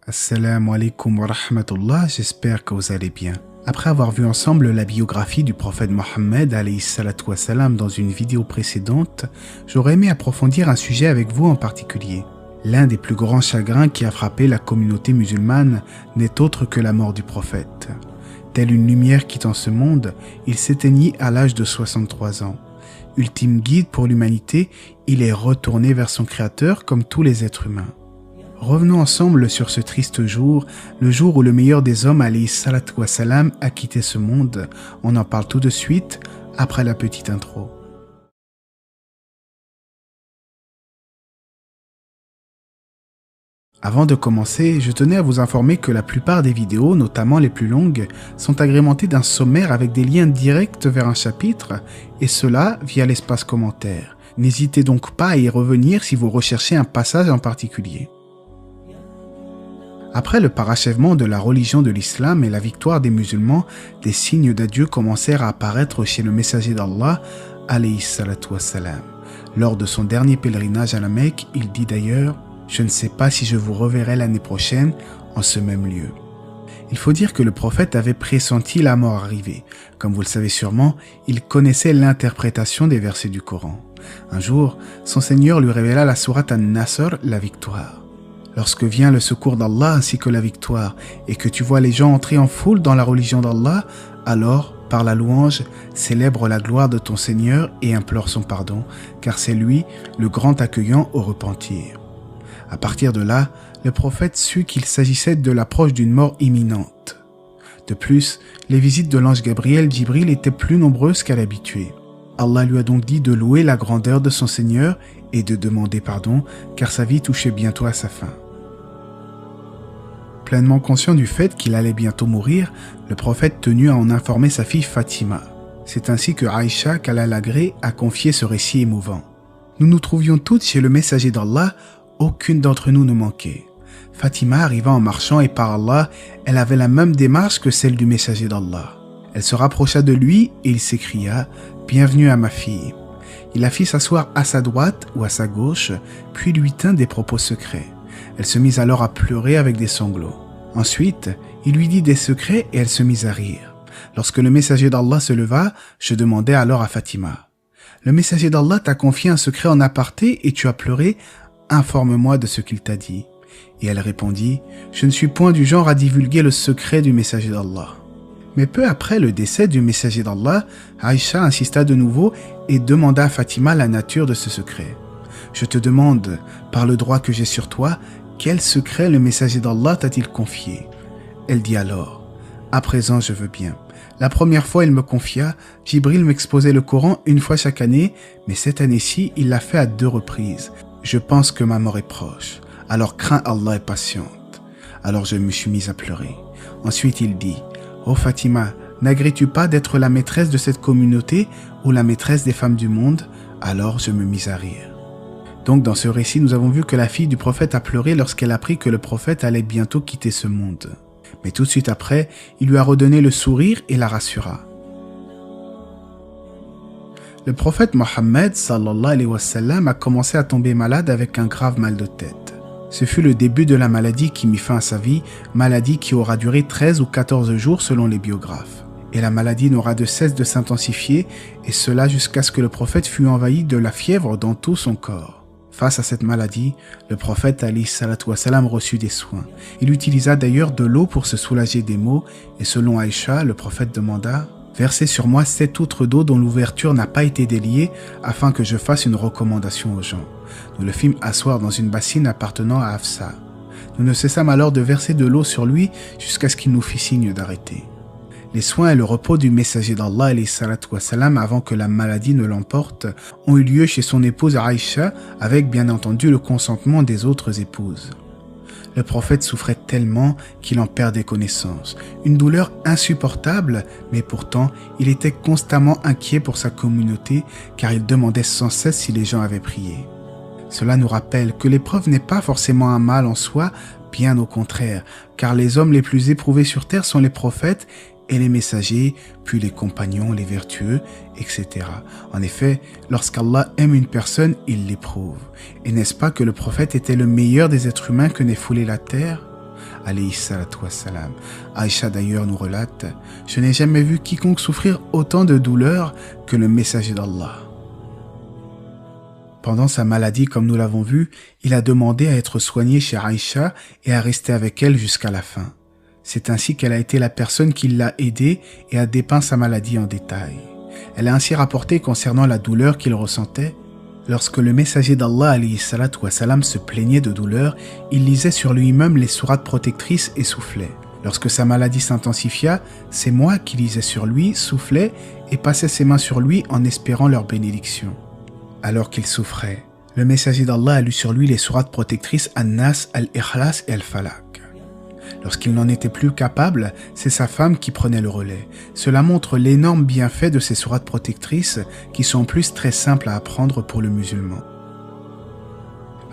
Assalamu alaikum wa rahmatullah, j'espère que vous allez bien. Après avoir vu ensemble la biographie du prophète Mohammed alayhi salatu wassalam dans une vidéo précédente, j'aurais aimé approfondir un sujet avec vous en particulier. L'un des plus grands chagrins qui a frappé la communauté musulmane n'est autre que la mort du prophète. Telle une lumière quittant ce monde, il s'éteignit à l'âge de 63 ans. Ultime guide pour l'humanité, il est retourné vers son Créateur comme tous les êtres humains. Revenons ensemble sur ce triste jour, le jour où le meilleur des hommes, alayhi salatu wassalam, a quitté ce monde. On en parle tout de suite, après la petite intro. Avant de commencer, je tenais à vous informer que la plupart des vidéos, notamment les plus longues, sont agrémentées d'un sommaire avec des liens directs vers un chapitre, et cela via l'espace commentaire. N'hésitez donc pas à y revenir si vous recherchez un passage en particulier. Après le parachèvement de la religion de l'islam et la victoire des musulmans, des signes d'adieu commencèrent à apparaître chez le messager d'Allah, alayhi salatu wassalam. Lors de son dernier pèlerinage à la Mecque, il dit d'ailleurs « Je ne sais pas si je vous reverrai l'année prochaine en ce même lieu ». Il faut dire que le prophète avait pressenti la mort arriver. Comme vous le savez sûrement, il connaissait l'interprétation des versets du Coran. Un jour, son Seigneur lui révéla la sourate An-Nasr, la victoire. Lorsque vient le secours d'Allah ainsi que la victoire, et que tu vois les gens entrer en foule dans la religion d'Allah, alors, par la louange, célèbre la gloire de ton Seigneur et implore son pardon, car c'est lui le grand accueillant au repentir. À partir de là, le prophète sut qu'il s'agissait de l'approche d'une mort imminente. De plus, les visites de l'ange Gabriel Djibril étaient plus nombreuses qu'à l'habitude. Allah lui a donc dit de louer la grandeur de son Seigneur et de demander pardon, car sa vie touchait bientôt à sa fin. Pleinement conscient du fait qu'il allait bientôt mourir, le prophète tenut à en informer sa fille Fatima. C'est ainsi que Aïcha, qu'Allah l'agrée, a confié ce récit émouvant. Nous nous trouvions toutes chez le messager d'Allah, aucune d'entre nous ne manquait. Fatima arriva en marchant et par Allah, elle avait la même démarche que celle du messager d'Allah. Elle se rapprocha de lui et il s'écria « Bienvenue à ma fille ». Il la fit s'asseoir à sa droite ou à sa gauche, puis lui tint des propos secrets. Elle se mit alors à pleurer avec des sanglots. Ensuite, il lui dit des secrets et elle se mit à rire. Lorsque le messager d'Allah se leva, je demandai alors à Fatima « Le messager d'Allah t'a confié un secret en aparté et tu as pleuré, informe-moi de ce qu'il t'a dit. » Et elle répondit « Je ne suis point du genre à divulguer le secret du messager d'Allah. » Mais peu après le décès du messager d'Allah, Aïcha insista de nouveau et demanda à Fatima la nature de ce secret. « Je te demande, par le droit que j'ai sur toi, quel secret le messager d'Allah t'a-t-il confié ?» Elle dit alors « À présent, je veux bien. La première fois, il me confia, Jibril m'exposait le Coran une fois chaque année, mais cette année-ci, il l'a fait à 2 reprises. Je pense que ma mort est proche. Alors crains Allah et patiente. » Alors je me suis mise à pleurer. Ensuite, il dit « Oh Fatima, n'agrées-tu pas d'être la maîtresse de cette communauté ou la maîtresse des femmes du monde ?» Alors je me mis à rire. Donc dans ce récit, nous avons vu que la fille du prophète a pleuré lorsqu'elle apprit que le prophète allait bientôt quitter ce monde. Mais tout de suite après, il lui a redonné le sourire et la rassura. Le prophète Mohammed sallallahu alayhi wa sallam a commencé à tomber malade avec un grave mal de tête. Ce fut le début de la maladie qui mit fin à sa vie, maladie qui aura duré 13 ou 14 jours selon les biographes. Et la maladie n'aura de cesse de s'intensifier, et cela jusqu'à ce que le prophète fût envahi de la fièvre dans tout son corps. Face à cette maladie, le prophète alayhi salatu wassalam reçut des soins. Il utilisa d'ailleurs de l'eau pour se soulager des maux, et selon Aïcha, le prophète demanda « Versez sur moi 7 outres d'eau dont l'ouverture n'a pas été déliée, afin que je fasse une recommandation aux gens. » Nous le fîmes asseoir dans une bassine appartenant à Hafsa. Nous ne cessâmes alors de verser de l'eau sur lui jusqu'à ce qu'il nous fit signe d'arrêter. Les soins et le repos du messager d'Allah alayhi salatu wassalam avant que la maladie ne l'emporte ont eu lieu chez son épouse Aïcha avec bien entendu le consentement des autres épouses. Le prophète souffrait tellement qu'il en perdait connaissance. Une douleur insupportable, mais pourtant il était constamment inquiet pour sa communauté car il demandait sans cesse si les gens avaient prié. Cela nous rappelle que l'épreuve n'est pas forcément un mal en soi, bien au contraire, car les hommes les plus éprouvés sur terre sont les prophètes et les messagers, puis les compagnons, les vertueux, etc. En effet, lorsqu'Allah aime une personne, il l'éprouve. Et n'est-ce pas que le prophète était le meilleur des êtres humains que n'ait foulé la terre ? alayhi salatu wassalam. Aïcha d'ailleurs nous relate « Je n'ai jamais vu quiconque souffrir autant de douleur que le messager d'Allah. » Pendant sa maladie, comme nous l'avons vu, il a demandé à être soigné chez Aïcha et à rester avec elle jusqu'à la fin. C'est ainsi qu'elle a été la personne qui l'a aidé et a dépeint sa maladie en détail. Elle a ainsi rapporté concernant la douleur qu'il ressentait. Lorsque le messager d'Allah alayhi salatu wassalam se plaignait de douleur, il lisait sur lui-même les sourates protectrices et soufflait. Lorsque sa maladie s'intensifia, c'est moi qui lisais sur lui, soufflais et passais ses mains sur lui en espérant leur bénédiction. Alors qu'il souffrait, le messager d'Allah a lu sur lui les sourates protectrices An-Nas, Al-Ikhlas et Al-Falaq. Lorsqu'il n'en était plus capable, c'est sa femme qui prenait le relais. Cela montre l'énorme bienfait de ces sourates protectrices qui sont en plus très simples à apprendre pour le musulman.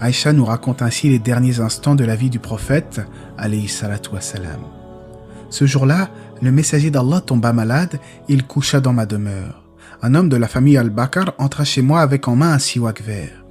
Aïcha nous raconte ainsi les derniers instants de la vie du prophète, alayhi salatu wassalam. Ce jour-là, le messager d'Allah tomba malade et il coucha dans ma demeure. Un homme de la famille Al-Bakr entra chez moi avec en main un siwak vert.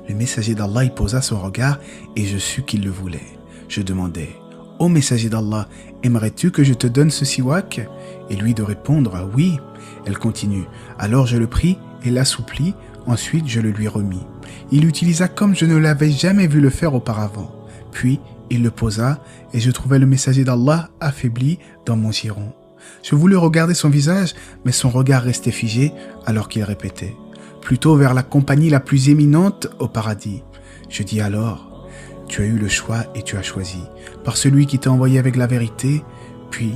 Le messager d'Allah y posa son regard et je sus qu'il le voulait. Je demandai « Ô messager d'Allah, aimerais-tu que je te donne ce siwak ?» Et lui de répondre « Oui ». Elle continue « Alors je le pris et l'assouplis, ensuite je le lui remis. Il l'utilisa comme je ne l'avais jamais vu le faire auparavant. Puis il le posa et je trouvai le messager d'Allah affaibli dans mon giron. Je voulus regarder son visage, mais son regard restait figé alors qu'il répétait « Plutôt vers la compagnie la plus éminente au paradis. » Je dis alors « Tu as eu le choix et tu as choisi, par celui qui t'a envoyé avec la vérité. » Puis,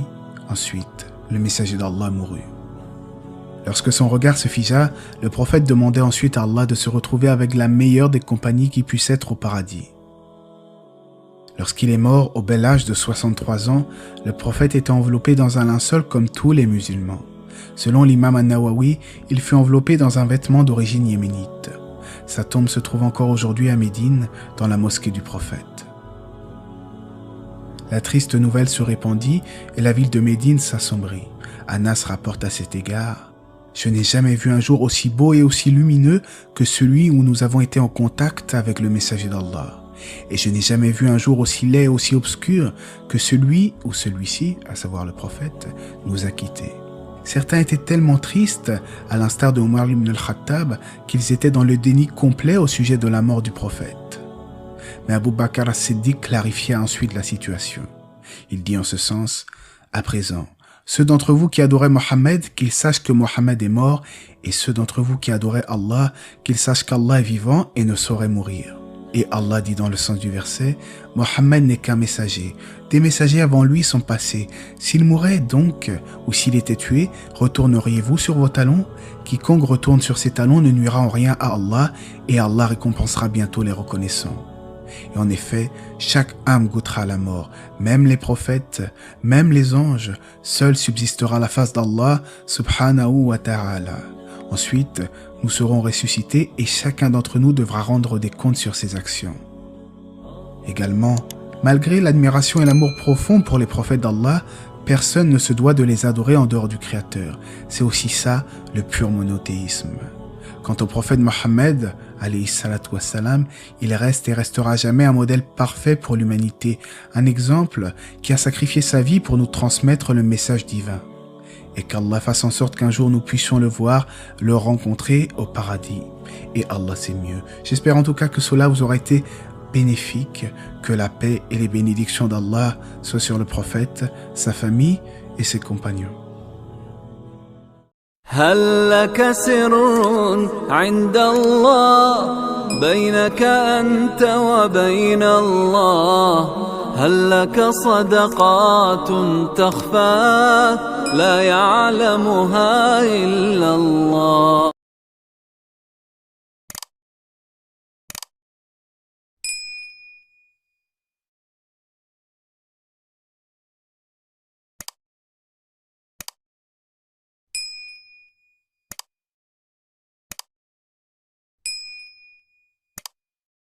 ensuite, le messager d'Allah mourut. Lorsque son regard se figea, le prophète demandait ensuite à Allah de se retrouver avec la meilleure des compagnies qui puisse être au paradis. Lorsqu'il est mort au bel âge de 63 ans, le prophète était enveloppé dans un linceul comme tous les musulmans. Selon l'imam An-Nawawi, il fut enveloppé dans un vêtement d'origine yéménite. Sa tombe se trouve encore aujourd'hui à Médine, dans la mosquée du prophète. La triste nouvelle se répandit et la ville de Médine s'assombrit. Anas rapporte à cet égard « Je n'ai jamais vu un jour aussi beau et aussi lumineux que celui où nous avons été en contact avec le messager d'Allah. Et je n'ai jamais vu un jour aussi laid et aussi obscur que celui où celui-ci, à savoir le prophète, nous a quittés. » Certains étaient tellement tristes, à l'instar de Omar ibn al-Khattab, qu'ils étaient dans le déni complet au sujet de la mort du prophète. Mais Abu Bakr as-Siddiq clarifia ensuite la situation. Il dit en ce sens « À présent, ceux d'entre vous qui adoraient Mohammed, qu'ils sachent que Mohammed est mort, et ceux d'entre vous qui adoraient Allah, qu'ils sachent qu'Allah est vivant et ne saurait mourir. » Et Allah dit dans le sens du verset, « Mohammed n'est qu'un messager. Des messagers avant lui sont passés. S'il mourait donc, ou s'il était tué, retourneriez-vous sur vos talons? Quiconque retourne sur ses talons ne nuira en rien à Allah, et Allah récompensera bientôt les reconnaissants. » Et en effet, chaque âme goûtera la mort, même les prophètes, même les anges. Seul subsistera la face d'Allah, subhanahu wa ta'ala. Ensuite, nous serons ressuscités et chacun d'entre nous devra rendre des comptes sur ses actions. Également, malgré l'admiration et l'amour profond pour les prophètes d'Allah, personne ne se doit de les adorer en dehors du Créateur. C'est aussi ça, le pur monothéisme. Quant au prophète Mohammed, alayhi salatu wassalam, il reste et restera jamais un modèle parfait pour l'humanité, un exemple qui a sacrifié sa vie pour nous transmettre le message divin. Et qu'Allah fasse en sorte qu'un jour nous puissions le voir, le rencontrer au paradis. Et Allah sait mieux. J'espère en tout cas que cela vous aura été bénéfique, que la paix et les bénédictions d'Allah soient sur le prophète, sa famille et ses compagnons. هل لك سر عند الله بينك أنت وبين الله هل لك صدقات تخفى لا يعلمها إلا الله